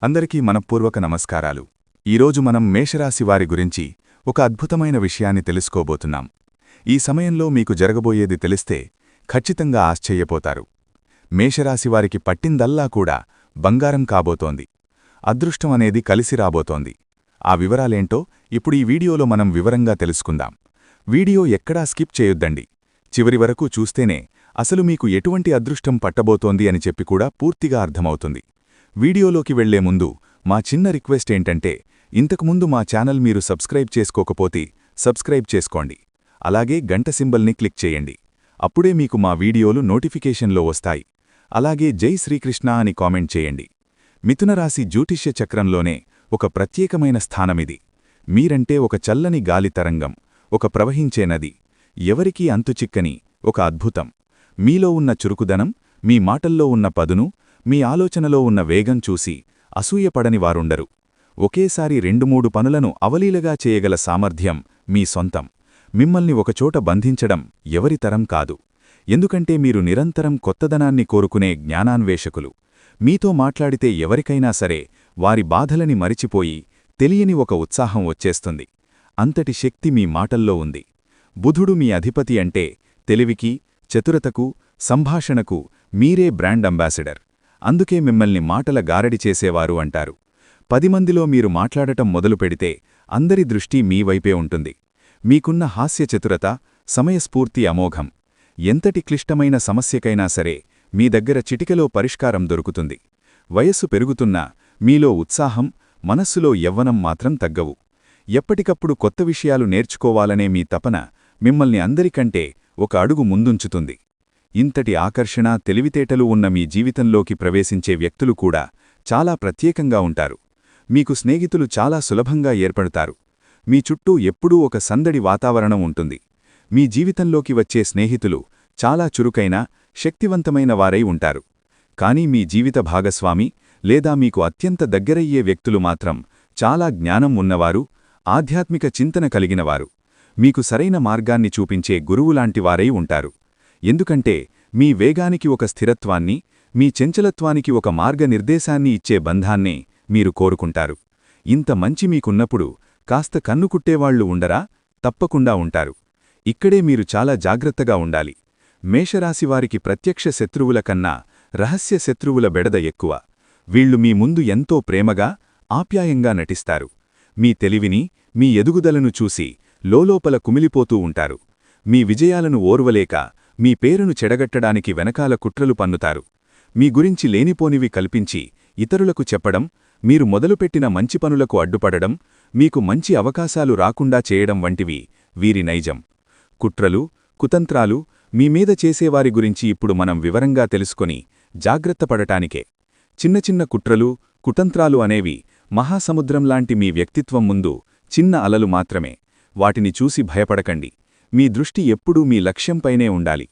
అందరికీ మనఃపూర్వక నమస్కారాలు. ఈరోజు మనం మేషరాశి వారి గురించి ఒక అద్భుతమైన విషయాన్ని తెలుసుకోబోతున్నాం. ఈ సమయంలో మీకు జరగబోయేది తెలిస్తే ఖచ్చితంగా ఆశ్చర్యపోతారు. మేషరాశివారికి పట్టిందల్లా కూడా బంగారం కాబోతోంది. అదృష్టం అనేది కలిసి రాబోతోంది. ఆ వివరాలేంటో ఇప్పుడు ఈ వీడియోలో మనం వివరంగా తెలుసుకుందాం. వీడియో ఎక్కడా స్కిప్ చేయొద్దండి. చివరి వరకు చూస్తేనే అసలు మీకు ఎటువంటి అదృష్టం పట్టబోతోంది అని చెప్పి కూడా పూర్తిగా అర్థమవుతుంది. వీడియోలోకి వెళ్లే ముందు మా చిన్న రిక్వెస్ట్ ఏంటంటే, ఇంతకుముందు మా ఛానల్ మీరు సబ్స్క్రైబ్ చేసుకోకపోతే సబ్స్క్రైబ్ చేసుకోండి. అలాగే గంట సింబల్ని క్లిక్ చేయండి. అప్పుడే మీకు మా వీడియోలు నోటిఫికేషన్లో వస్తాయి. అలాగే జై శ్రీకృష్ణ అని కామెంట్ చేయండి. మిథునరాశి జ్యోతిష్య చక్రంలోనే ఒక ప్రత్యేకమైన స్థానమిది. మీరంటే ఒక చల్లని గాలి తరంగం, ఒక ప్రవహించే నది, ఎవరికీ అంతుచిక్కని ఒక అద్భుతం. మీలో ఉన్న చురుకుదనం, మీ మాటల్లో ఉన్న పదును, మీ ఆలోచనలో ఉన్న వేగం చూసి అసూయపడని వారుండరు. ఒకేసారి 2-3 పనులను అవలీలగా చేయగల సామర్థ్యం మీ సొంతం. మిమ్మల్ని ఒకచోట బంధించడం ఎవరితరం కాదు. ఎందుకంటే మీరు నిరంతరం కొత్తదనాన్ని కోరుకునే జ్ఞానాన్వేషకులు. మీతో మాట్లాడితే ఎవరికైనా సరే వారి బాధలని మరిచిపోయి తెలియని ఒక ఉత్సాహం వచ్చేస్తుంది. అంతటి శక్తి మీ మాటల్లో ఉంది. బుధుడు మీ అధిపతి అంటే తెలివికి, చతురతకు, సంభాషణకు మీరే బ్రాండ్ అంబాసిడర్. అందుకే మిమ్మల్ని మాటల గారడి చేసేవారు అంటారు. 10 మందిలో మీరు మాట్లాడటం మొదలుపెడితే అందరి దృష్టి మీ వైపే ఉంటుంది. మీకున్న హాస్య చతురత, సమయస్ఫూర్తి అమోఘం. ఎంతటి క్లిష్టమైన సమస్యకైనా సరే మీ దగ్గర చిటికెలో పరిష్కారం దొరుకుతుంది. వయస్సు పెరుగుతున్నా మీలో ఉత్సాహం, మనస్సులో యవ్వనం మాత్రం తగ్గవు. ఎప్పటికప్పుడు కొత్త విషయాలు నేర్చుకోవాలనే మీ తపన మిమ్మల్ని అందరికంటే ఒక అడుగు ముందుంచుతుంది. ఇంతటి ఆకర్షణ, తెలివితేటలు ఉన్న మీ జీవితంలోకి ప్రవేశించే వ్యక్తులు కూడా చాలా ప్రత్యేకంగా ఉంటారు. మీకు స్నేహితులు చాలా సులభంగా ఏర్పడతారు. మీ చుట్టూ ఎప్పుడూ ఒక సందడి వాతావరణం ఉంటుంది. మీ జీవితంలోకి వచ్చే స్నేహితులు చాలా చురుకైన, శక్తివంతమైన వారై ఉంటారు. కానీ మీ జీవిత భాగస్వామి లేదా మీకు అత్యంత దగ్గరయ్యే వ్యక్తులు మాత్రం చాలా జ్ఞానం ఉన్నవారు, ఆధ్యాత్మిక చింతన కలిగినవారు. మీకు సరైన మార్గాన్ని చూపించే గురువులాంటివారై ఉంటారు. ఎందుకంటే మీ వేగానికి ఒక స్థిరత్వాన్ని, మీ చంచలత్వానికి ఒక మార్గనిర్దేశాన్ని ఇచ్చే బంధాన్నే మీరు కోరుకుంటారు. ఇంత మంచి మీకున్నప్పుడు కాస్త కన్నుకుట్టేవాళ్లు ఉండరా? తప్పకుండా ఉంటారు. ఇక్కడే మీరు చాలా జాగ్రత్తగా ఉండాలి. మేషరాశివారికి ప్రత్యక్ష శత్రువుల కన్నా రహస్య శత్రువుల బెడద ఎక్కువ. వీళ్లు మీ ముందు ఎంతో ప్రేమగా, ఆప్యాయంగా నటిస్తారు. మీ తెలివిని, మీ ఎదుగుదలను చూసి లోలోపల కుమిలిపోతూ ఉంటారు. మీ విజయాలను ఓర్వలేక మీ పేరును చెడగట్టడానికి వెనకాల కుట్రలు పన్నుతారు. మీ గురించి లేనిపోనివి కల్పించి ఇతరులకు చెప్పడం, మీరు మొదలుపెట్టిన మంచి పనులకు అడ్డుపడడం, మీకు మంచి అవకాశాలు రాకుండా చేయడం వంటివి వీరి నైజం. కుట్రలు, కుతంత్రాలు మీమీద చేసేవారి గురించి ఇప్పుడు మనం వివరంగా తెలుసుకొని జాగ్రత్తపడటానికే. చిన్న చిన్న కుట్రలు, కుతంత్రాలు అనేవి మహాసముద్రంలాంటి మీ వ్యక్తిత్వం ముందు చిన్న అలలు మాత్రమే. వాటిని చూసి భయపడకండి. మీ దృష్టి ఎప్పుడూ మీ లక్ష్యంపైనే ఉండాలి.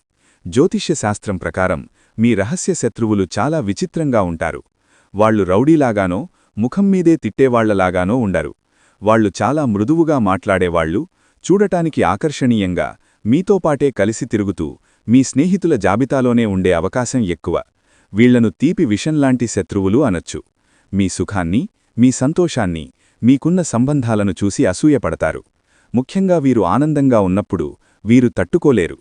జ్యోతిష్య శాస్త్రం ప్రకారం మీ రహస్య శత్రువులు చాలా విచిత్రంగా ఉంటారు. వాళ్లు రౌడీలాగానో, ముఖంమీదే తిట్టేవాళ్లలాగానో ఉండరు. వాళ్లు చాలా మృదువుగా మాట్లాడేవాళ్లు, చూడటానికి ఆకర్షణీయంగా, మీతోపాటే కలిసి తిరుగుతూ మీ స్నేహితుల జాబితాలోనే ఉండే అవకాశం ఎక్కువ. వీళ్లను తీపి విషంలాంటి శత్రువులు అనొచ్చు. మీ సుఖాన్ని, మీ సంతోషాన్ని, మీకున్న సంబంధాలను చూసి అసూయపడతారు. ముఖ్యంగా వీరు ఆనందంగా ఉన్నప్పుడు వీరు తట్టుకోలేరు.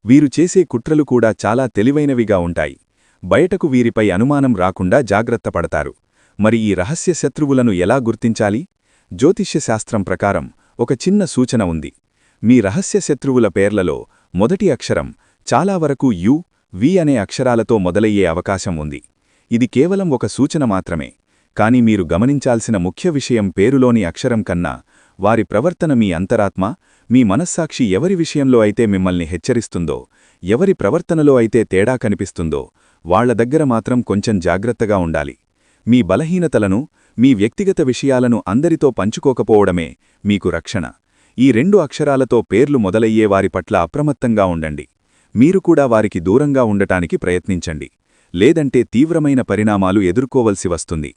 వీరు చేసే కుట్రలు కూడా చాలా తెలివైనవిగా ఉంటాయి. బయటకు వీరిపై అనుమానం రాకుండా జాగ్రత్త పడతారు. మరి ఈ రహస్య శత్రువులను ఎలా గుర్తించాలి? జ్యోతిష్య శాస్త్రం ప్రకారం ఒక చిన్న సూచన ఉంది. మీ రహస్య శత్రువుల పేర్లలో మొదటి అక్షరం చాలా వరకు యు, వి అనే అక్షరాలతో మొదలయ్యే అవకాశం ఉంది. ఇది కేవలం ఒక సూచన మాత్రమే. కానీ మీరు గమనించాల్సిన ముఖ్య విషయం పేరులోని అక్షరం కన్నా వారి ప్రవర్తన, మీ అంతరాత్మ, మీ మనస్సాక్షి ఎవరి విషయంలో అయితే మిమ్మల్ని హెచ్చరిస్తుందో, ఎవరి ప్రవర్తనలో అయితే తేడా కనిపిస్తుందో వాళ్ల దగ్గర మాత్రం కొంచెం జాగ్రత్తగా ఉండాలి. మీ బలహీనతలను, మీ వ్యక్తిగత విషయాలను అందరితో పంచుకోకపోవడమే మీకు రక్షణ. ఈ 2 అక్షరాలతో పేర్లు మొదలయ్యే వారి పట్ల అప్రమత్తంగా ఉండండి. మీరు కూడా వారికి దూరంగా ఉండటానికి ప్రయత్నించండి. లేదంటే తీవ్రమైన పరిణామాలు ఎదుర్కోవలసి వస్తుంది.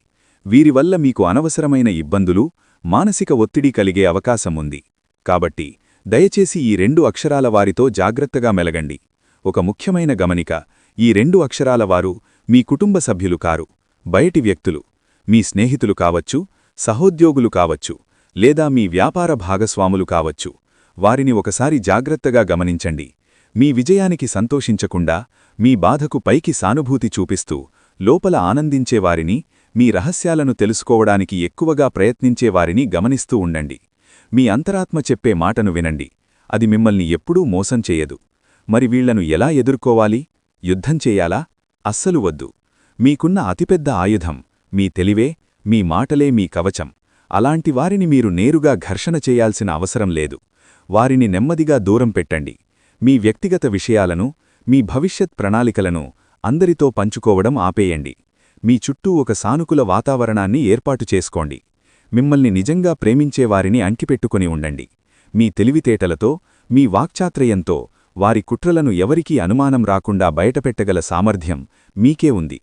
వీరి వల్ల మీకు అనవసరమైన ఇబ్బందులు, మానసిక ఒత్తిడి కలిగే అవకాశం ఉంది. కాబట్టి దయచేసి ఈ 2 అక్షరాల వారితో జాగ్రత్తగా మెలగండి. ఒక ముఖ్యమైన గమనిక, ఈ 2 అక్షరాల వారు మీ కుటుంబ సభ్యులు కారు, బయటి వ్యక్తులు. మీ స్నేహితులు కావచ్చు, సహోద్యోగులు కావచ్చు, లేదా మీ వ్యాపార భాగస్వాములు కావచ్చు, వారిని ఒకసారి జాగ్రత్తగా గమనించండి. మీ విజయానికి సంతోషించకుండా, మీ బాధకు పైకి సానుభూతి చూపిస్తూ, లోపల ఆనందించేవారిని, మీ రహస్యాలను తెలుసుకోవడానికి ఎక్కువగా ప్రయత్నించేవారిని గమనిస్తూ ఉండండి. మీ అంతరాత్మ చెప్పే మాటను వినండి. అది మిమ్మల్ని ఎప్పుడూ మోసం చేయదు. మరి వీళ్లను ఎలా ఎదుర్కోవాలి? యుద్ధం చెయ్యాలా? అస్సలు వద్దు. మీకున్న అతిపెద్ద ఆయుధం మీ తెలివే, మీ మాటలే మీ కవచం. అలాంటి వారిని మీరు నేరుగా ఘర్షణ చేయాల్సిన అవసరం లేదు. వారిని నెమ్మదిగా దూరం పెట్టండి. మీ వ్యక్తిగత విషయాలను, మీ భవిష్యత్ ప్రణాళికలను అందరితో పంచుకోవడం ఆపేయండి. మీ చుట్టూ ఒక సానుకూల వాతావరణాన్ని ఏర్పాటు చేసుకోండి. మిమ్మల్ని నిజంగా ప్రేమించేవారిని అంటిపెట్టుకుని ఉండండి. మీ తెలివితేటలతో, మీ వాక్చాత్రయంతో వారి కుట్రలను ఎవరికీ అనుమానం రాకుండా బయటపెట్టగల సామర్థ్యం మీకే ఉంది.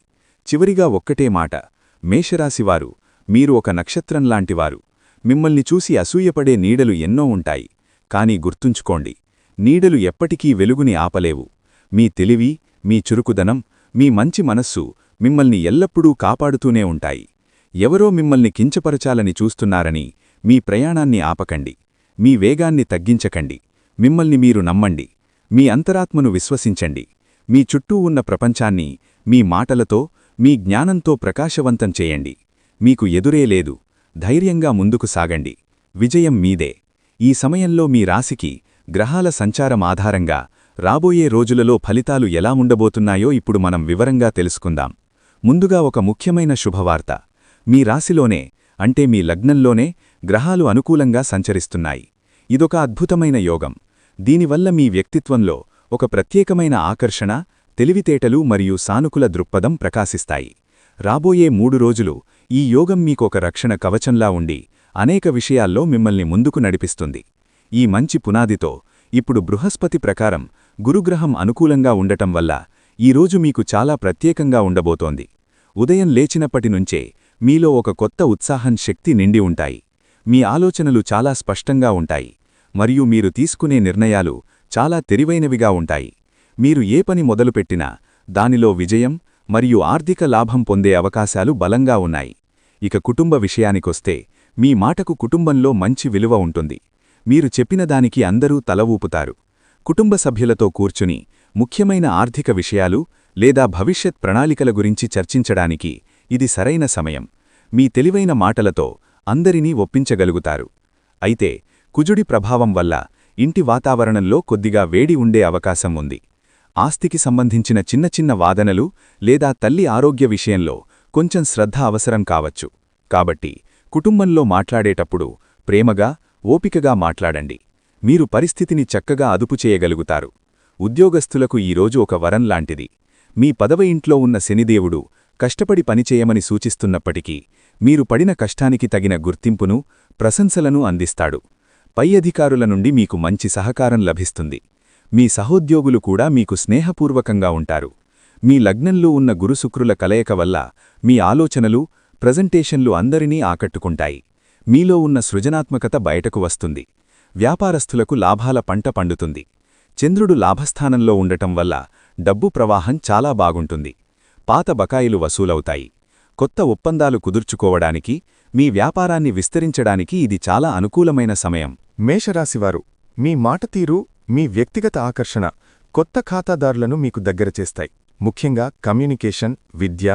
చివరిగా ఒక్కటే మాట, మేషరాశివారు, మీరు ఒక నక్షత్రంలాంటివారు. మిమ్మల్ని చూసి అసూయపడే నీడలు ఎన్నో ఉంటాయి. కానీ గుర్తుంచుకోండి, నీడలు ఎప్పటికీ వెలుగుని ఆపలేవు. మీ తెలివి, మీ చురుకుదనం, మీ మంచి మనస్సు మిమ్మల్ని ఎల్లప్పుడూ కాపాడుతూనే ఉంటాయి. ఎవరో మిమ్మల్ని కించపరచాలని చూస్తున్నారని మీ ప్రయాణాన్ని ఆపకండి. మీ వేగాన్ని తగ్గించకండి. మిమ్మల్ని మీరు నమ్మండి. మీ అంతరాత్మను విశ్వసించండి. మీ చుట్టూ ఉన్న ప్రపంచాన్ని మీ మాటలతో, మీ జ్ఞానంతో ప్రకాశవంతం చేయండి. మీకు ఎదురే లేదు. ధైర్యంగా ముందుకు సాగండి. విజయం మీదే. ఈ సమయంలో మీ రాశికి గ్రహాల సంచారం ఆధారంగా రాబోయే రోజులలో ఫలితాలు ఎలా ఉండబోతున్నాయో ఇప్పుడు మనం వివరంగా తెలుసుకుందాం. ముందుగా ఒక ముఖ్యమైన శుభవార్త. మీ రాశిలోనే, అంటే మీ లగ్నంలోనే గ్రహాలు అనుకూలంగా సంచరిస్తున్నాయి. ఇదొక అద్భుతమైన యోగం. దీనివల్ల మీ వ్యక్తిత్వంలో ఒక ప్రత్యేకమైన ఆకర్షణ, తెలివితేటలు మరియు సానుకూల దృక్పథం ప్రకాశిస్తాయి. రాబోయే 3 రోజులు ఈ యోగం మీకొక రక్షణ కవచంలా ఉండి అనేక విషయాల్లో మిమ్మల్ని ముందుకు నడిపిస్తుంది. ఈ మంచి పునాదితో ఇప్పుడు బృహస్పతి ప్రకారం గురుగ్రహం అనుకూలంగా ఉండటం వల్ల ఈరోజు మీకు చాలా ప్రత్యేకంగా ఉండబోతోంది. ఉదయం లేచినప్పటినుంచే మీలో ఒక కొత్త ఉత్సాహం, శక్తి నిండి ఉంటాయి. మీ ఆలోచనలు చాలా స్పష్టంగా ఉంటాయి మరియు మీరు తీసుకునే నిర్ణయాలు చాలా తెలివైనవిగా ఉంటాయి. మీరు ఏ పని మొదలుపెట్టినా దానిలో విజయం మరియు ఆర్థిక లాభం పొందే అవకాశాలు బలంగా ఉన్నాయి. ఇక కుటుంబ విషయానికొస్తే మీ మాటకు కుటుంబంలో మంచి విలువ ఉంటుంది. మీరు చెప్పిన దానికి అందరూ తల ఊపుతారు. కుటుంబ సభ్యులతో కూర్చుని ముఖ్యమైన ఆర్థిక విషయాలు లేదా భవిష్యత్ ప్రణాళికల గురించి చర్చించడానికి ఇది సరైన సమయం. మీ తెలివైన మాటలతో అందరినీ ఒప్పించగలుగుతారు. అయితే కుజుడి ప్రభావం వల్ల ఇంటి వాతావరణంలో కొద్దిగా వేడి ఉండే అవకాశం ఉంది. ఆస్తికి సంబంధించిన చిన్న చిన్న వాదనలు లేదా తల్లి ఆరోగ్య విషయంలో కొంచెం శ్రద్ధ అవసరం కావచ్చు. కాబట్టి కుటుంబంలో మాట్లాడేటప్పుడు ప్రేమగా, ఓపికగా మాట్లాడండి. మీరు పరిస్థితిని చక్కగా అదుపు చేయగలుగుతారు. ఉద్యోగస్తులకు ఈరోజు ఒక వరం లాంటిది. మీ 10వ ఇంట్లో ఉన్న శనిదేవుడు కష్టపడి పనిచేయమని సూచిస్తున్నప్పటికీ మీరు పడిన కష్టానికి తగిన గుర్తింపును, ప్రశంసలను అందిస్తాడు. పై అధికారుల నుండి మీకు మంచి సహకారం లభిస్తుంది. మీ సహోద్యోగులు కూడా మీకు స్నేహపూర్వకంగా ఉంటారు. మీ లగ్నంలో ఉన్న గురుశుక్రుల కలయిక వల్ల మీ ఆలోచనలు, ప్రజెంటేషన్లు అందరినీ ఆకట్టుకుంటాయి. మీలో ఉన్న సృజనాత్మకత బయటకు వస్తుంది. వ్యాపారస్తులకు లాభాల పంట పండుతుంది. చంద్రుడు లాభస్థానంలో ఉండటం వల్ల డబ్బు ప్రవాహం చాలా బాగుంటుంది. పాత బకాయిలు వసూలవుతాయి. కొత్త ఒప్పందాలు కుదుర్చుకోవడానికి, మీ వ్యాపారాన్ని విస్తరించడానికి ఇది చాలా అనుకూలమైన సమయం. మేషరాశివారు, మీ మాటతీరు, మీ వ్యక్తిగత ఆకర్షణ కొత్త ఖాతాదారులను మీకు దగ్గర చేస్తాయి. ముఖ్యంగా కమ్యూనికేషన్, విద్య,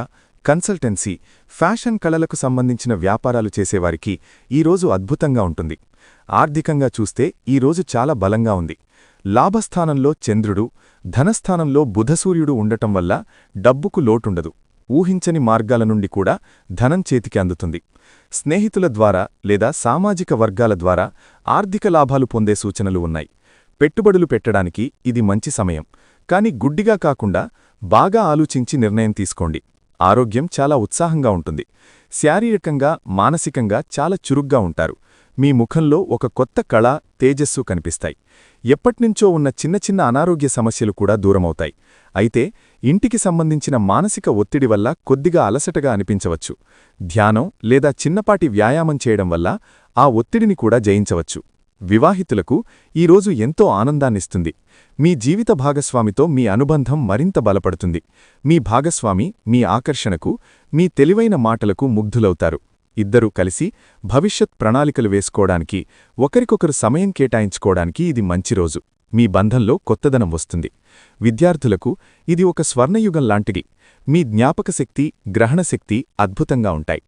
కన్సల్టెన్సీ, ఫ్యాషన్, కళలకు సంబంధించిన వ్యాపారాలు చేసేవారికి ఈరోజు అద్భుతంగా ఉంటుంది. ఆర్థికంగా చూస్తే ఈరోజు చాలా బలంగా ఉంది. లాభస్థానంలో చంద్రుడు, ధనస్థానంలో బుధసూర్యుడు ఉండటం వల్ల డబ్బుకు లోటుండదు. ఊహించని మార్గాల నుండి కూడా ధనం చేతికి అందుతుంది. స్నేహితుల ద్వారా లేదా సామాజిక వర్గాల ద్వారా ఆర్థిక లాభాలు పొందే సూచనలు ఉన్నాయి. పెట్టుబడులు పెట్టడానికి ఇది మంచి సమయం. కానీ గుడ్డిగా కాకుండా బాగా ఆలోచించి నిర్ణయం తీసుకోండి. ఆరోగ్యం చాలా ఉత్సాహంగా ఉంటుంది. శారీరకంగా, మానసికంగా చాలా చురుగ్గా ఉంటారు. మీ ముఖంలో ఒక కొత్త కళ, తేజస్సు కనిపిస్తాయి. ఎప్పట్నుంచో ఉన్న చిన్న చిన్న అనారోగ్య సమస్యలు కూడా దూరమవుతాయి. అయితే ఇంటికి సంబంధించిన మానసిక ఒత్తిడి వల్ల కొద్దిగా అలసటగా అనిపించవచ్చు. ధ్యానం లేదా చిన్నపాటి వ్యాయామం చేయడం వల్ల ఆ ఒత్తిడిని కూడా జయించవచ్చు. వివాహితులకు ఈరోజు ఎంతో ఆనందాన్నిస్తుంది. మీ జీవిత భాగస్వామితో మీ అనుబంధం మరింత బలపడుతుంది. మీ భాగస్వామి మీ ఆకర్షణకు, మీ తెలివైన మాటలకు ముగ్ధులవుతారు. ఇద్దరూ కలిసి భవిష్యత్ ప్రణాళికలు వేసుకోవడానికి, ఒకరికొకరు సమయం కేటాయించుకోవడానికి ఇది మంచి రోజు. మీ బంధంలో కొత్తదనం వస్తుంది. విద్యార్థులకు ఇది ఒక స్వర్ణయుగం లాంటిది. మీ జ్ఞాపకశక్తి, గ్రహణశక్తి అద్భుతంగా ఉంటాయి.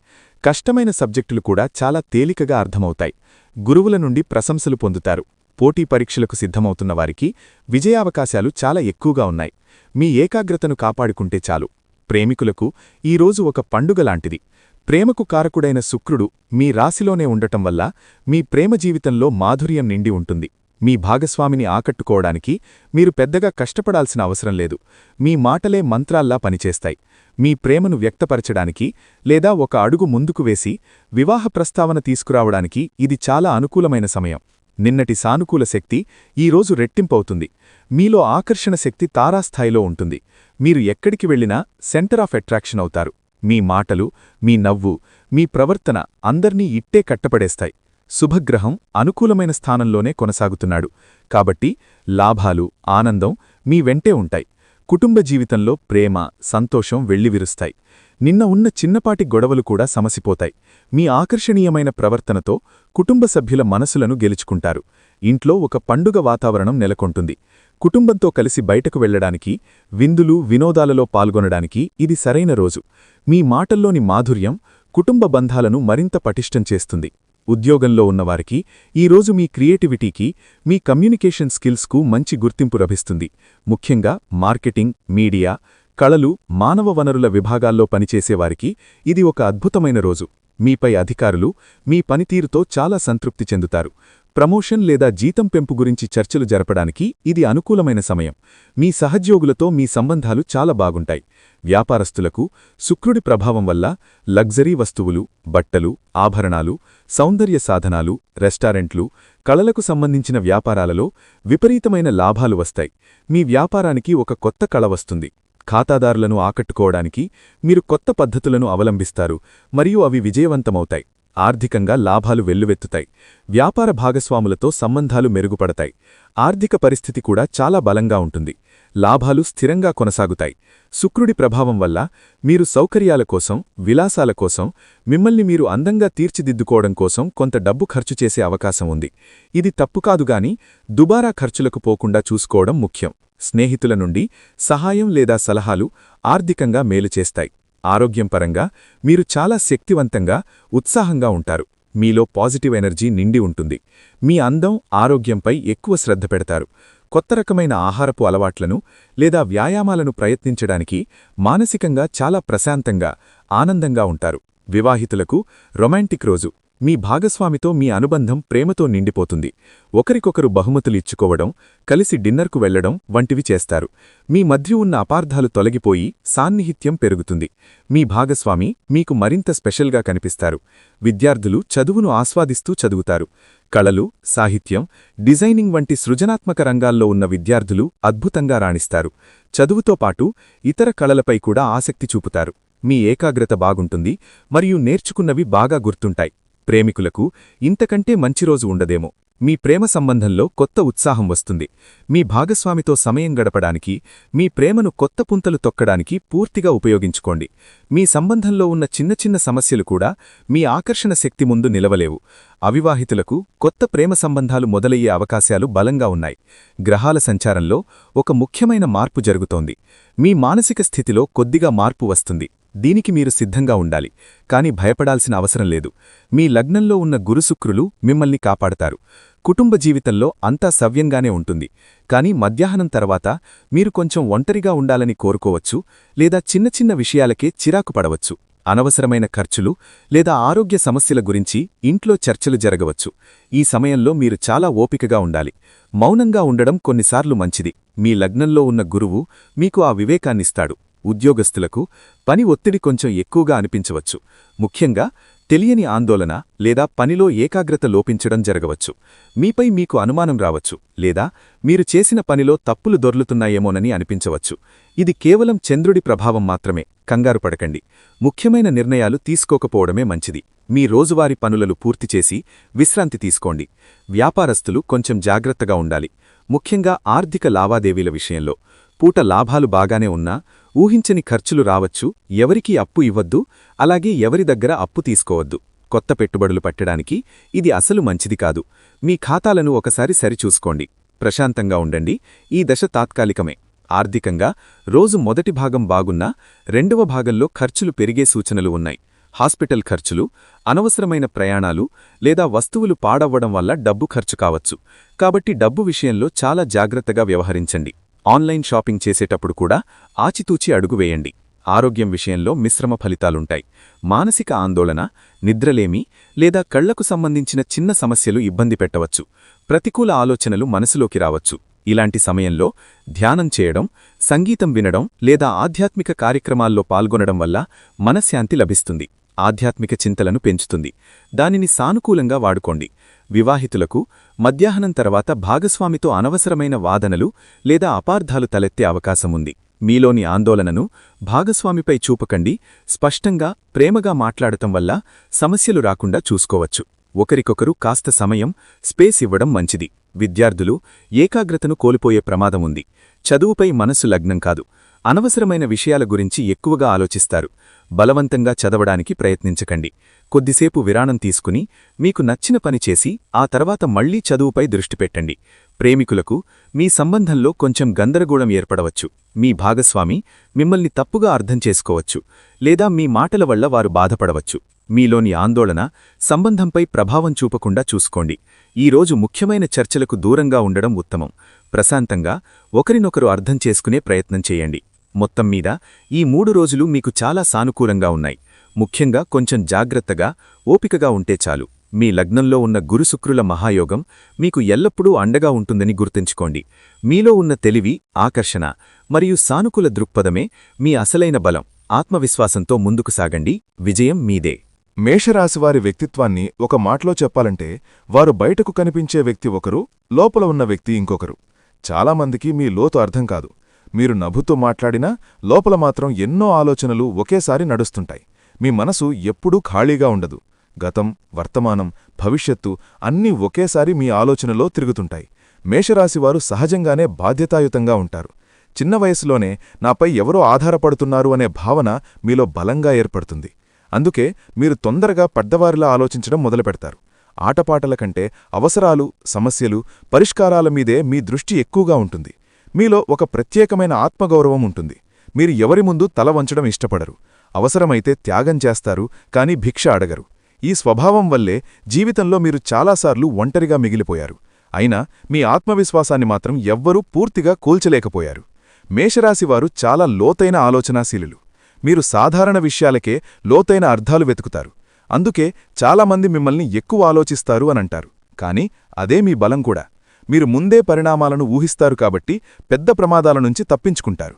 కష్టమైన సబ్జెక్టులు కూడా చాలా తేలికగా అర్థమవుతాయి. గురువుల నుండి ప్రశంసలు పొందుతారు. పోటీ పరీక్షలకు సిద్ధమవుతున్న వారికి విజయావకాశాలు చాలా ఎక్కువగా ఉన్నాయి. మీ ఏకాగ్రతను కాపాడుకుంటే చాలు. ప్రేమికులకు ఈరోజు ఒక పండుగ లాంటిది. ప్రేమకు కారకుడైన శుక్రుడు మీ రాశిలోనే ఉండటం వల్ల మీ ప్రేమ జీవితంలో మాధుర్యం నిండి ఉంటుంది. మీ భాగస్వామిని ఆకట్టుకోవడానికి మీరు పెద్దగా కష్టపడాల్సిన అవసరం లేదు. మీ మాటలే మంత్రాల్లా పనిచేస్తాయి. మీ ప్రేమను వ్యక్తపరచడానికి లేదా ఒక అడుగు ముందుకు వేసి వివాహ ప్రస్తావన తీసుకురావడానికి ఇది చాలా అనుకూలమైన సమయం. నిన్నటి సానుకూల శక్తి ఈరోజు రెట్టింపవుతుంది. మీలో ఆకర్షణ శక్తి తారాస్థాయిలో ఉంటుంది. మీరు ఎక్కడికి వెళ్లినా సెంటర్ ఆఫ్ అట్రాక్షన్ అవుతారు. మీ మాటలు, మీ నవ్వు, మీ ప్రవర్తన అందర్నీ ఇట్టే కట్టపడేస్తాయి. శుభగ్రహం అనుకూలమైన స్థానంలోనే కొనసాగుతున్నాడు. కాబట్టి లాభాలు, ఆనందం మీ వెంటే ఉంటాయి. కుటుంబ జీవితంలో ప్రేమ, సంతోషం వెళ్లివిరుస్తాయి. నిన్న ఉన్న చిన్నపాటి గొడవలు కూడా సమసిపోతాయి. మీ ఆకర్షణీయమైన ప్రవర్తనతో కుటుంబ సభ్యుల మనసులను గెలుచుకుంటారు. ఇంట్లో ఒక పండుగ వాతావరణం నెలకొంటుంది. కుటుంబంతో కలిసి బయటకు వెళ్లడానికి, విందులు, వినోదాలలో పాల్గొనడానికి ఇది సరైన రోజు. మీ మాటల్లోని మాధుర్యం కుటుంబ బంధాలను మరింత పటిష్టం చేస్తుంది. ఉద్యోగంలో ఉన్నవారికి ఈరోజు మీ క్రియేటివిటీకి, మీ కమ్యూనికేషన్ స్కిల్స్కు మంచి గుర్తింపు లభిస్తుంది. ముఖ్యంగా మార్కెటింగ్, మీడియా, కళలు, మానవ వనరుల విభాగాల్లో పనిచేసేవారికి ఇది ఒక అద్భుతమైన రోజు. మీపై అధికారులు మీ పనితీరుతో చాలా సంతృప్తి చెందుతారు. ప్రమోషన్ లేదా జీతం పెంపు గురించి చర్చలు జరపడానికి ఇది అనుకూలమైన సమయం. మీ సహోద్యోగులతో మీ సంబంధాలు చాలా బాగుంటాయి. వ్యాపారస్తులకు శుక్రుడి ప్రభావం వల్ల లగ్జరీ వస్తువులు, బట్టలు, ఆభరణాలు, సౌందర్య సాధనాలు, రెస్టారెంట్లు, కళలకు సంబంధించిన వ్యాపారాలలో విపరీతమైన లాభాలు వస్తాయి. మీ వ్యాపారానికి ఒక కొత్త కళ వస్తుంది. ఖాతాదారులను ఆకట్టుకోవడానికి మీరు కొత్త పద్ధతులను అవలంబిస్తారు మరియు అవి విజయవంతమవుతాయి. ఆర్థికంగా లాభాలు వెల్లువెత్తుతాయి. వ్యాపార భాగస్వాములతో సంబంధాలు మెరుగుపడతాయి. ఆర్థిక పరిస్థితి కూడా చాలా బలంగా ఉంటుంది. లాభాలు స్థిరంగా కొనసాగుతాయి. శుక్రుడి ప్రభావం వల్ల మీరు సౌకర్యాల కోసం, విలాసాల కోసం, మిమ్మల్ని మీరు అందంగా తీర్చిదిద్దుకోవడం కోసం కొంత డబ్బు ఖర్చు చేసే అవకాశం ఉంది. ఇది తప్పుకాదుగాని దుబారా ఖర్చులకు పోకుండా చూసుకోవడం ముఖ్యం. స్నేహితుల నుండి సహాయం లేదా సలహాలు ఆర్థికంగా మేలు చేస్తాయి. ఆరోగ్యం పరంగా మీరు చాలా శక్తివంతంగా, ఉత్సాహంగా ఉంటారు. మీలో పాజిటివ్ ఎనర్జీ నిండి ఉంటుంది. మీ అందం, ఆరోగ్యంపై ఎక్కువ శ్రద్ధ పెడతారు. కొత్త రకమైన ఆహారపు అలవాట్లను లేదా వ్యాయామాలను ప్రయత్నించడానికి మానసికంగా చాలా ప్రశాంతంగా, ఆనందంగా ఉంటారు. వివాహితులకు రొమాంటిక్ రోజు. మీ భాగస్వామితో మీ అనుబంధం ప్రేమతో నిండిపోతుంది. ఒకరికొకరు బహుమతులు ఇచ్చుకోవడం, కలిసి డిన్నర్కు వెళ్లడం వంటివి చేస్తారు. మీ మధ్య ఉన్న అపార్థాలు తొలగిపోయి సాన్నిహిత్యం పెరుగుతుంది. మీ భాగస్వామి మీకు మరింత స్పెషల్గా కనిపిస్తారు. విద్యార్థులు చదువును ఆస్వాదిస్తూ చదువుతారు. కళలు, సాహిత్యం, డిజైనింగ్ వంటి సృజనాత్మక రంగాల్లో ఉన్న విద్యార్థులు అద్భుతంగా రాణిస్తారు. చదువుతో పాటు ఇతర కళలపై కూడా ఆసక్తి చూపుతారు. మీ ఏకాగ్రత బాగుంటుంది మరియు నేర్చుకున్నవి బాగా గుర్తుంటాయి. ప్రేమికులకు ఇంతకంటే మంచి రోజు ఉండదేమో. మీ ప్రేమ సంబంధంలో కొత్త ఉత్సాహం వస్తుంది. మీ భాగస్వామితో సమయం గడపడానికి, మీ ప్రేమను కొత్త పుంతలు తొక్కడానికి పూర్తిగా ఉపయోగించుకోండి. మీ సంబంధంలో ఉన్న చిన్న చిన్న సమస్యలు కూడా మీ ఆకర్షణ శక్తి ముందు నిలవలేవు. అవివాహితులకు కొత్త ప్రేమ సంబంధాలు మొదలయ్యే అవకాశాలు బలంగా ఉన్నాయి. గ్రహాల సంచారంలో ఒక ముఖ్యమైన మార్పు జరుగుతోంది. మీ మానసిక స్థితిలో కొద్దిగా మార్పు వస్తుంది. దీనికి మీరు సిద్ధంగా ఉండాలి. కాని భయపడాల్సిన అవసరం లేదు. మీ లగ్నంలో ఉన్న గురుశుక్రులు మిమ్మల్ని కాపాడతారు. కుటుంబ జీవితంలో అంతా సవ్యంగానే ఉంటుంది. కాని మధ్యాహ్నం తర్వాత మీరు కొంచెం ఒంటరిగా ఉండాలని కోరుకోవచ్చు లేదా చిన్న చిన్న విషయాలకే చిరాకు పడవచ్చు. అనవసరమైన ఖర్చులు లేదా ఆరోగ్య సమస్యల గురించి ఇంట్లో చర్చలు జరగవచ్చు. ఈ సమయంలో మీరు చాలా ఓపికగా ఉండాలి. మౌనంగా ఉండడం కొన్నిసార్లు మంచిది. మీ లగ్నంలో ఉన్న గురువు మీకు ఆ వివేకాన్నిస్తాడు. ఉద్యోగస్తులకు పని ఒత్తిడి కొంచెం ఎక్కువగా అనిపించవచ్చు. ముఖ్యంగా తెలియని ఆందోళన లేదా పనిలో ఏకాగ్రత లోపించడం జరగవచ్చు. మీపై మీకు అనుమానం రావచ్చు లేదా మీరు చేసిన పనిలో తప్పులు దొర్లుతున్నాయేమోనని అనిపించవచ్చు. ఇది కేవలం చంద్రుడి ప్రభావం మాత్రమే, కంగారు పడకండి. ముఖ్యమైన నిర్ణయాలు తీసుకోకపోవడమే మంచిది. మీ రోజువారీ పనులను పూర్తిచేసి విశ్రాంతి తీసుకోండి. వ్యాపారస్తులు కొంచెం జాగ్రత్తగా ఉండాలి, ముఖ్యంగా ఆర్థిక లావాదేవీల విషయంలో. పూట లాభాలు బాగానే ఉన్నా ఊహించని ఖర్చులు రావచ్చు. ఎవరికీ అప్పు ఇవ్వద్దు, అలాగే ఎవరి దగ్గర అప్పు తీసుకోవద్దు. కొత్త పెట్టుబడులు పెట్టడానికి ఇది అసలు మంచిది కాదు. మీ ఖాతాలను ఒకసారి సరిచూసుకోండి. ప్రశాంతంగా ఉండండి. ఈ దశ తాత్కాలికమే. ఆర్థికంగా రోజు మొదటి భాగం బాగున్నా రెండవ భాగంలో ఖర్చులు పెరిగే సూచనలు ఉన్నాయి. హాస్పిటల్ ఖర్చులు, అనవసరమైన ప్రయాణాలు లేదా వస్తువులు పాడవ్వడం వల్ల డబ్బు ఖర్చు కావచ్చు. కాబట్టి డబ్బు విషయంలో చాలా జాగ్రత్తగా వ్యవహరించండి. ఆన్లైన్ షాపింగ్ చేసేటప్పుడు కూడా ఆచితూచి అడుగు వేయండి. ఆరోగ్యం విషయంలో మిశ్రమ ఫలితాలుంటాయి. మానసిక ఆందోళన, నిద్రలేమి లేదా కళ్లకు సంబంధించిన చిన్న సమస్యలు ఇబ్బంది పెట్టవచ్చు. ప్రతికూల ఆలోచనలు మనసులోకి రావచ్చు. ఇలాంటి సమయంలో ధ్యానం చేయడం, సంగీతం వినడం లేదా ఆధ్యాత్మిక కార్యక్రమాల్లో పాల్గొనడం వల్ల మనశ్శాంతి లభిస్తుంది. ఆధ్యాత్మిక చింతలను పెంచుతుంది. దానిని సానుకూలంగా వాడుకోండి. వివాహితులకు మధ్యాహ్నం తర్వాత భాగస్వామితో అనవసరమైన వాదనలు లేదా అపార్థాలు తలెత్తే అవకాశముంది. మీలోని ఆందోళనను భాగస్వామిపై చూపకండి. స్పష్టంగా, ప్రేమగా మాట్లాడటం వల్ల సమస్యలు రాకుండా చూసుకోవచ్చు. ఒకరికొకరు కాస్త సమయం, స్పేస్ ఇవ్వడం మంచిది. విద్యార్థులు ఏకాగ్రతను కోల్పోయే ప్రమాదముంది. చదువుపై మనసు లగ్నం కాదు. అనవసరమైన విషయాల గురించి ఎక్కువగా ఆలోచిస్తారు. బలవంతంగా చదవడానికి ప్రయత్నించకండి. కొద్దిసేపు విరాణం తీసుకుని మీకు నచ్చిన పని చేసి ఆ తర్వాత మళ్లీ చదువుపై దృష్టి పెట్టండి. ప్రేమికులకు మీ సంబంధంలో కొంచెం గందరగోళం ఏర్పడవచ్చు. మీ భాగస్వామి మిమ్మల్ని తప్పుగా అర్థం చేసుకోవచ్చు, లేదా మీ మాటల వల్ల వారు బాధపడవచ్చు. మీలోని ఆందోళన సంబంధంపై ప్రభావం చూపకుండా చూసుకోండి. ఈరోజు ముఖ్యమైన చర్చలకు దూరంగా ఉండడం ఉత్తమం. ప్రశాంతంగా ఒకరినొకరు అర్థం చేసుకునే ప్రయత్నం చేయండి. మొత్తం మీద ఈ 3 రోజులు మీకు చాలా సానుకూలంగా ఉన్నాయి. ముఖ్యంగా కొంచెం జాగ్రత్తగా, ఓపికగా ఉంటే చాలు. మీ లగ్నంలో ఉన్న గురుశుక్రుల మహాయోగం మీకు ఎల్లప్పుడూ అండగా ఉంటుందని గుర్తుంచుకోండి. మీలో ఉన్న తెలివి, ఆకర్షణ మరియు సానుకూల దృక్పథమే మీ అసలైన బలం. ఆత్మవిశ్వాసంతో ముందుకు సాగండి. విజయం మీదే. మేషరాశివారి వ్యక్తిత్వాన్ని ఒక మాటలో చెప్పాలంటే, వారు బయటకు కనిపించే వ్యక్తి ఒకరు, లోపల ఉన్న వ్యక్తి ఇంకొకరు. చాలామందికి మీ లోతు అర్థం కాదు. మీరు నవ్వుతూ మాట్లాడినా లోపల మాత్రం ఎన్నో ఆలోచనలు ఒకేసారి నడుస్తుంటాయి. మీ మనసు ఎప్పుడూ ఖాళీగా ఉండదు. గతం, వర్తమానం, భవిష్యత్తు అన్నీ ఒకేసారి మీ ఆలోచనలో తిరుగుతుంటాయి. మేషరాశివారు సహజంగానే బాధ్యతాయుతంగా ఉంటారు. చిన్న వయసులోనే నాపై ఎవరో ఆధారపడుతున్నారు అనే భావన మీలో బలంగా ఏర్పడుతుంది. అందుకే మీరు తొందరగా పెద్దవారిలా ఆలోచించడం మొదలుపెడతారు. ఆటపాటల కంటే అవసరాలు, సమస్యలు, పరిష్కారాల మీదే మీ దృష్టి ఎక్కువగా ఉంటుంది. మీలో ఒక ప్రత్యేకమైన ఆత్మగౌరవం ఉంటుంది. మీరు ఎవరి ముందు తల వంచడం ఇష్టపడరు. అవసరమైతే త్యాగం చేస్తారు, కాని భిక్ష అడగరు. ఈ స్వభావం వల్లే జీవితంలో మీరు చాలాసార్లు ఒంటరిగా మిగిలిపోయారు. అయినా మీ ఆత్మవిశ్వాసాన్ని మాత్రం ఎవ్వరూ పూర్తిగా కూల్చలేకపోయారు. మేషరాశివారు చాలా లోతైన ఆలోచనాశీలులు. మీరు సాధారణ విషయాలకే లోతైన అర్థాలు వెతుకుతారు. అందుకే చాలామంది మిమ్మల్ని ఎక్కువ ఆలోచిస్తారు అనంటారు. కాని అదే మీ బలం కూడా. మీరు ముందే పరిణామాలను ఊహిస్తారు కాబట్టి పెద్ద ప్రమాదాల నుంచి తప్పించుకుంటారు.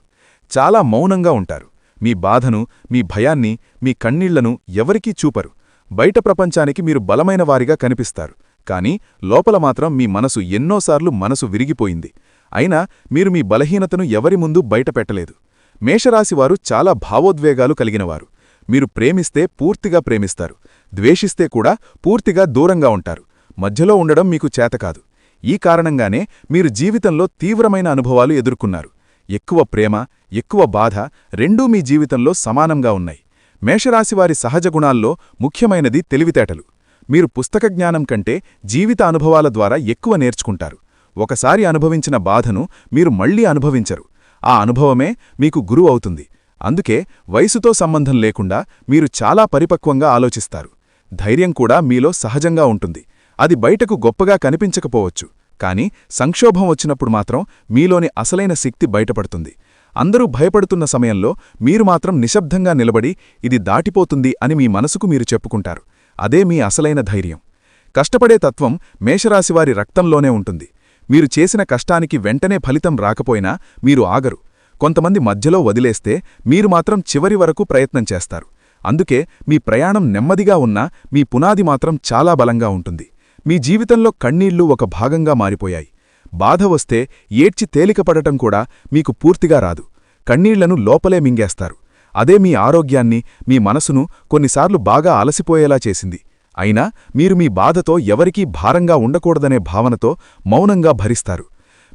చాలా మౌనంగా ఉంటారు. మీ బాధను, మీ భయాన్ని, మీ కన్నీళ్లను ఎవరికీ చూపరు. బయట ప్రపంచానికి మీరు బలమైన వారిగా కనిపిస్తారు. కాని లోపల మాత్రం మీ మనసు ఎన్నోసార్లు మనసు విరిగిపోయింది. అయినా మీరు మీ బలహీనతను ఎవరి ముందు బయటపెట్టలేదు. మేషరాశివారు చాలా భావోద్వేగాలు కలిగినవారు. మీరు ప్రేమిస్తే పూర్తిగా ప్రేమిస్తారు. ద్వేషిస్తే కూడా పూర్తిగా దూరంగా ఉంటారు. మధ్యలో ఉండడం మీకు చేతకాదు. ఈ కారణంగానే మీరు జీవితంలో తీవ్రమైన అనుభవాలు ఎదుర్కొన్నారు. ఎక్కువ ప్రేమ, ఎక్కువ బాధ రెండూ మీ జీవితంలో సమానంగా ఉన్నాయి. మేషరాశివారి సహజ గుణాల్లో ముఖ్యమైనది తెలివితేటలు. మీరు పుస్తక జ్ఞానం కంటే జీవిత అనుభవాల ద్వారా ఎక్కువ నేర్చుకుంటారు. ఒకసారి అనుభవించిన బాధను మీరు మళ్లీ అనుభవించరు. ఆ అనుభవమే మీకు గురువు అవుతుంది. అందుకే వయసుతో సంబంధం లేకుండా మీరు చాలా పరిపక్వంగా ఆలోచిస్తారు. ధైర్యం కూడా మీలో సహజంగా ఉంటుంది. అది బయటకు గొప్పగా కనిపించకపోవచ్చు, కాని సంక్షోభం వచ్చినప్పుడు మాత్రం మీలోని అసలైన శక్తి బయటపడుతుంది. అందరూ భయపడుతున్న సమయంలో మీరు మాత్రం నిశ్శబ్దంగా నిలబడి ఇది దాటిపోతుంది అని మీ మనసుకు మీరు చెప్పుకుంటారు. అదే మీ అసలైన ధైర్యం. కష్టపడే తత్వం మేషరాశివారి రక్తంలోనే ఉంటుంది. మీరు చేసిన కష్టానికి వెంటనే ఫలితం రాకపోయినా మీరు ఆగరు. కొంతమంది మధ్యలో వదిలేస్తే మీరు మాత్రం చివరి వరకు ప్రయత్నం చేస్తారు. అందుకే మీ ప్రయాణం నెమ్మదిగా ఉన్నా మీ పునాది మాత్రం చాలా బలంగా ఉంటుంది. మీ జీవితంలో కన్నీళ్లు ఒక భాగంగా మారిపోయాయి. బాధ వస్తే ఏడ్చి తేలికపడటం కూడా మీకు పూర్తిగా రాదు. కన్నీళ్లను లోపలే మింగేస్తారు. అదే మీ ఆరోగ్యాన్ని, మీ మనసును కొన్నిసార్లు బాగా అలసిపోయేలా చేసింది. అయినా మీరు మీ బాధతో ఎవరికీ భారంగా ఉండకూడదనే భావనతో మౌనంగా భరిస్తారు.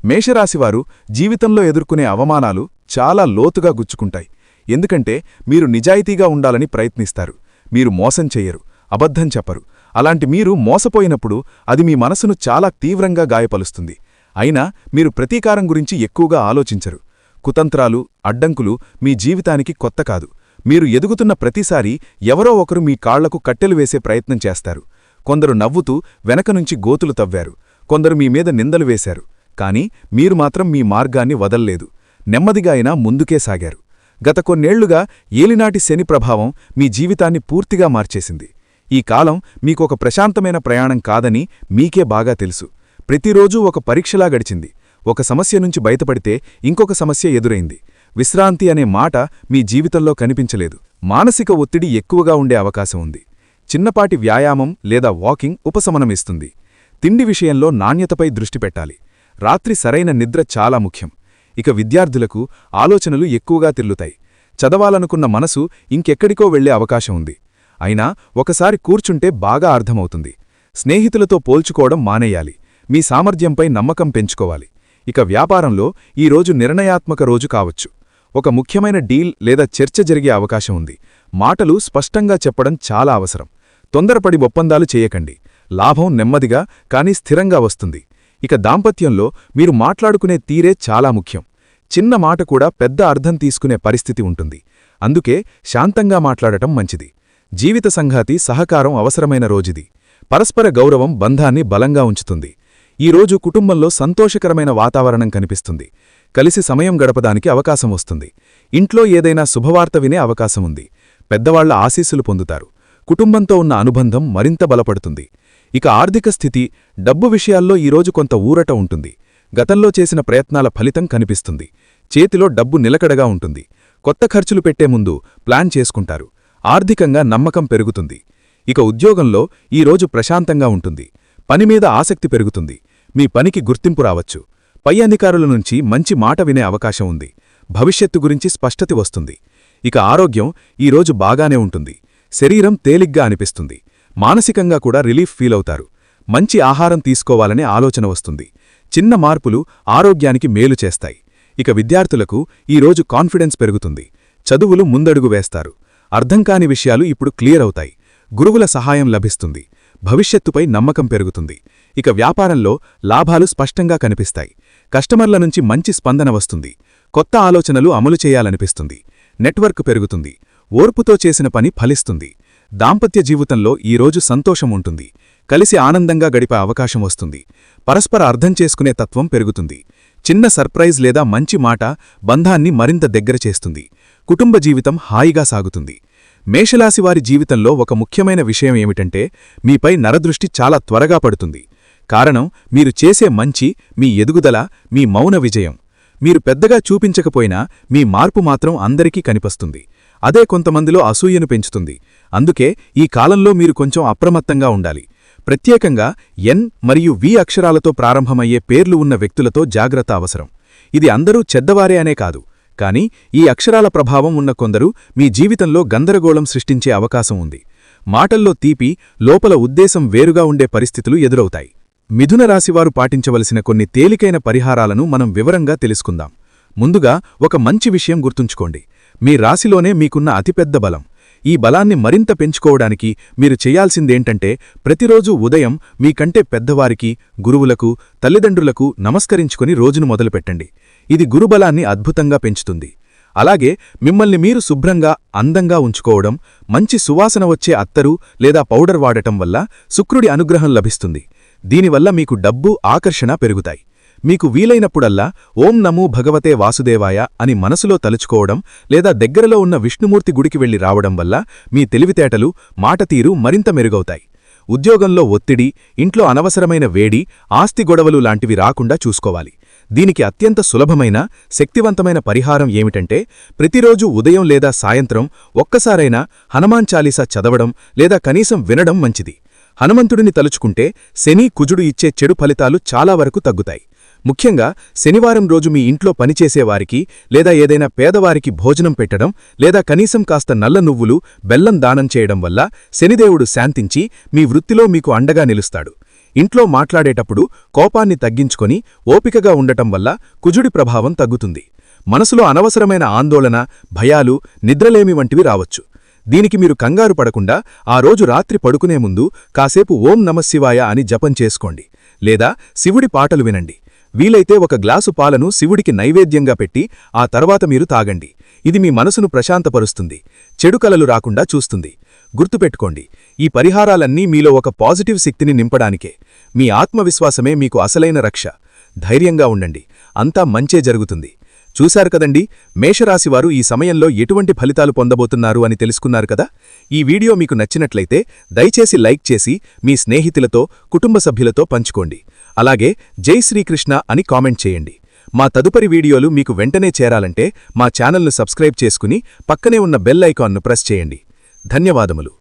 మేషరాశివారు జీవితంలో ఎదుర్కొనే అవమానాలు చాలా లోతుగా గుచ్చుకుంటాయి. ఎందుకంటే మీరు నిజాయితీగా ఉండాలని ప్రయత్నిస్తారు. మీరు మోసం చెయ్యరు, అబద్ధం చెప్పరు. అలాంటి మీరు మోసపోయినప్పుడు అది మీ మనసును చాలా తీవ్రంగా గాయపలుస్తుంది. అయినా మీరు ప్రతీకారం గురించి ఎక్కువగా ఆలోచించరు. కుతంత్రాలు, అడ్డంకులు మీ జీవితానికి కొత్త కాదు. మీరు ఎదుగుతున్న ప్రతిసారీ ఎవరో ఒకరు మీ కాళ్లకు కట్టెలు వేసే ప్రయత్నం చేస్తారు. కొందరు నవ్వుతూ వెనకనుంచి గోతులు తవ్వారు, కొందరు మీ మీద నిందలు వేశారు. కాని మీరు మాత్రం మీ మార్గాన్ని వదల్లేదు. నెమ్మదిగా అయినా ముందుకే సాగారు. గత కొన్నేళ్లుగా ఏలినాటి శని ప్రభావం మీ జీవితాన్ని పూర్తిగా మార్చేసింది. ఈ కాలం మీకొక ప్రశాంతమైన ప్రయాణం కాదని మీకే బాగా తెలుసు. ప్రతిరోజూ ఒక పరీక్షలా గడిచింది. ఒక సమస్య నుంచి బయటపడితే ఇంకొక సమస్య ఎదురైంది. విశ్రాంతి అనే మాట మీ జీవితంలో కనిపించలేదు. మానసిక ఒత్తిడి ఎక్కువగా ఉండే అవకాశం ఉంది. చిన్నపాటి వ్యాయామం లేదా వాకింగ్ ఉపశమనమిస్తుంది. తిండి విషయంలో నాణ్యతపై దృష్టి పెట్టాలి. రాత్రి సరైన నిద్ర చాలా ముఖ్యం. ఇక విద్యార్థులకు ఆలోచనలు ఎక్కువగా తిల్లుతాయి. చదవాలనుకున్న మనసు ఇంకెక్కడికో వెళ్లే అవకాశం ఉంది. అయినా ఒకసారి కూర్చుంటే బాగా అర్థమవుతుంది. స్నేహితులతో పోల్చుకోవడం మానేయాలి. మీ సామర్థ్యంపై నమ్మకం పెంచుకోవాలి. ఇక వ్యాపారంలో ఈరోజు నిర్ణయాత్మక రోజు కావచ్చు. ఒక ముఖ్యమైన డీల్ లేదా చర్చ జరిగే అవకాశం ఉంది. మాటలు స్పష్టంగా చెప్పడం చాలా అవసరం. తొందరపడి ఒప్పందాలు చేయకండి. లాభం నెమ్మదిగా కానీ స్థిరంగా వస్తుంది. ఇక దాంపత్యంలో మీరు మాట్లాడుకునే తీరే చాలా ముఖ్యం. చిన్న మాట కూడా పెద్ద అర్థం తీసుకునే పరిస్థితి ఉంటుంది. అందుకే శాంతంగా మాట్లాడటం మంచిది. జీవిత సంఘాతి సహకారం అవసరమైన రోజుది. పరస్పర గౌరవం బంధాన్ని బలంగా ఉంచుతుంది. ఈరోజు కుటుంబంలో సంతోషకరమైన వాతావరణం కనిపిస్తుంది. కలిసి సమయం గడపడానికి అవకాశం వస్తుంది. ఇంట్లో ఏదైనా శుభవార్త వినే అవకాశముంది. పెద్దవాళ్ల ఆశీస్సులు పొందుతారు. కుటుంబంతో ఉన్న అనుబంధం మరింత బలపడుతుంది. ఇక ఆర్థిక స్థితి, డబ్బు విషయాల్లో ఈరోజు కొంత ఊరట ఉంటుంది. గతంలో చేసిన ప్రయత్నాల ఫలితం కనిపిస్తుంది. చేతిలో డబ్బు నిలకడగా ఉంటుంది. కొత్త ఖర్చులు పెట్టే ముందు ప్లాన్ చేసుకుంటారు. ఆర్థికంగా నమ్మకం పెరుగుతుంది. ఇక ఉద్యోగంలో ఈరోజు ప్రశాంతంగా ఉంటుంది. పనిమీద ఆసక్తి పెరుగుతుంది. మీ పనికి గుర్తింపు రావచ్చు. పై అధికారుల నుంచి మంచి మాట వినే అవకాశం ఉంది. భవిష్యత్తు గురించి స్పష్టత వస్తుంది. ఇక ఆరోగ్యం ఈరోజు బాగానే ఉంటుంది. శరీరం తేలిగ్గా అనిపిస్తుంది. మానసికంగా కూడా రిలీఫ్ ఫీలవుతారు. మంచి ఆహారం తీసుకోవాలనే ఆలోచన వస్తుంది. చిన్న మార్పులు ఆరోగ్యానికి మేలు చేస్తాయి. ఇక విద్యార్థులకు ఈరోజు కాన్ఫిడెన్స్ పెరుగుతుంది. చదువులు ముందడుగు వేస్తారు. అర్థంకాని విషయాలు ఇప్పుడు క్లియర్ అవుతాయి. గురువుల సహాయం లభిస్తుంది. భవిష్యత్తుపై నమ్మకం పెరుగుతుంది. ఇక వ్యాపారంలో లాభాలు స్పష్టంగా కనిపిస్తాయి. కస్టమర్ల నుంచి మంచి స్పందన వస్తుంది. కొత్త ఆలోచనలు అమలు చేయాలనిపిస్తుంది. నెట్వర్క్ పెరుగుతుంది. ఓర్పుతో చేసిన పని ఫలిస్తుంది. దాంపత్య జీవితంలో ఈరోజు సంతోషం ఉంటుంది. కలిసి ఆనందంగా గడిపే అవకాశం వస్తుంది. పరస్పర అర్థం చేసుకునే తత్వం పెరుగుతుంది. చిన్న సర్ప్రైజ్ లేదా మంచి మాట బంధాన్ని మరింత దగ్గర చేస్తుంది. కుటుంబ జీవితం హాయిగా సాగుతుంది. మేషరాశివారి జీవితంలో ఒక ముఖ్యమైన విషయం ఏమిటంటే మీపై నరదృష్టి చాలా త్వరగా పడుతుంది. కారణం మీరు చేసే మంచి, మీ ఎదుగుదల, మీ మౌన విజయం. మీరు పెద్దగా చూపించకపోయినా మీ మార్పు మాత్రం అందరికీ కనిపిస్తుంది. అదే కొంతమందిలో అసూయను పెంచుతుంది. అందుకే ఈ కాలంలో మీరు కొంచెం అప్రమత్తంగా ఉండాలి. ప్రత్యేకంగా ఎన్ మరియు వి అక్షరాలతో ప్రారంభమయ్యే పేర్లు ఉన్న వ్యక్తులతో జాగ్రత్త అవసరం. ఇది అందరూ చెడ్డవారే అనే కాదు, కానీ ఈ అక్షరాల ప్రభావం ఉన్న కొందరు మీ జీవితంలో గందరగోళం సృష్టించే అవకాశం ఉంది. మాటల్లో తీపి, లోపల ఉద్దేశం వేరుగా ఉండే పరిస్థితులు ఎదురవుతాయి. మిథున రాశివారు పాటించవలసిన కొన్ని తేలికైన పరిహారాలను మనం వివరంగా తెలుసుకుందాం. ముందుగా ఒక మంచి విషయం గుర్తుంచుకోండి. మీ రాశిలోనే మీకున్న అతిపెద్ద బలం. ఈ బలాన్ని మరింత పెంచుకోవడానికి మీరు చేయాల్సిందేంటంటే ప్రతిరోజూ ఉదయం మీకంటే పెద్దవారికి, గురువులకు, తల్లిదండ్రులకు నమస్కరించుకుని రోజును మొదలుపెట్టండి. ఇది గురుబలాన్ని అద్భుతంగా పెంచుతుంది. అలాగే మిమ్మల్ని మీరు శుభ్రంగా, అందంగా ఉంచుకోవడం, మంచి సువాసన వచ్చే అత్తరు లేదా పౌడర్ వాడటం వల్ల శుక్రుడి అనుగ్రహం లభిస్తుంది. దీనివల్ల మీకు డబ్బు, ఆకర్షణ పెరుగుతాయి. మీకు వీలైనప్పుడల్లా ఓం నమో భగవతే వాసుదేవాయ అని మనసులో తలుచుకోవడం లేదా దగ్గరలో ఉన్న విష్ణుమూర్తి గుడికి వెళ్లి రావడం వల్ల మీ తెలివితేటలు, మాటతీరు మరింత మెరుగవుతాయి. ఉద్యోగంలో ఒత్తిడి, ఇంట్లో అనవసరమైన వేడి, ఆస్తి గొడవలు లాంటివి రాకుండా చూసుకోవాలి. దీనికి అత్యంత సులభమైన, శక్తివంతమైన పరిహారం ఏమిటంటే ప్రతిరోజు ఉదయం లేదా సాయంత్రం ఒక్కసారైనా హనుమాన్ చాలీసా చదవడం లేదా కనీసం వినడం మంచిది. హనుమంతుడిని తలుచుకుంటే శని, కుజుడు ఇచ్చే చెడు ఫలితాలు చాలా వరకు తగ్గుతాయి. ముఖ్యంగా శనివారం రోజు మీ ఇంట్లో పనిచేసేవారికి లేదా ఏదైనా పేదవారికి భోజనం పెట్టడం లేదా కనీసం కాస్త నల్ల నువ్వులు బెల్లం దానం చేయడం వల్ల శనిదేవుడు శాంతించి మీ వృత్తిలో మీకు అండగా నిలుస్తాడు. ఇంట్లో మాట్లాడేటప్పుడు కోపాన్ని తగ్గించుకొని ఓపికగా ఉండటం వల్ల కుజుడి ప్రభావం తగ్గుతుంది. మనసులో అనవసరమైన ఆందోళన, భయాలు, నిద్రలేమి వంటివి రావచ్చు. దీనికి మీరు కంగారు పడకుండా ఆ రోజు రాత్రి పడుకునే ముందు కాసేపు ఓం నమఃశివాయ అని జపం చేసుకోండి, లేదా శివుడి పాటలు వినండి. వీలైతే ఒక గ్లాసు పాలను శివుడికి నైవేద్యంగా పెట్టి ఆ తర్వాత మీరు తాగండి. ఇది మీ మనసును ప్రశాంతపరుస్తుంది, చెడు కలలు రాకుండా చూస్తుంది. గుర్తుపెట్టుకోండి, ఈ పరిహారాలన్నీ మీలో ఒక పాజిటివ్ శక్తిని నింపడానికే. మీ ఆత్మవిశ్వాసమే మీకు అసలైన రక్ష. ధైర్యంగా ఉండండి, అంతా మంచే జరుగుతుంది. చూశారు కదండి, మేషరాశివారు ఈ సమయంలో ఎటువంటి ఫలితాలు పొందబోతున్నారు అని తెలుసుకున్నారు కదా. ఈ వీడియో మీకు నచ్చినట్లయితే దయచేసి లైక్ చేసి మీ స్నేహితులతో, కుటుంబ సభ్యులతో పంచుకోండి. అలాగే జై శ్రీకృష్ణ అని కామెంట్ చేయండి. మా తదుపరి వీడియోలు మీకు వెంటనే చేరాలంటే మా ఛానల్ను సబ్స్క్రైబ్ చేసుకుని పక్కనే ఉన్న బెల్ ఐకాన్ను ప్రెస్ చేయండి. ధన్యవాదములు.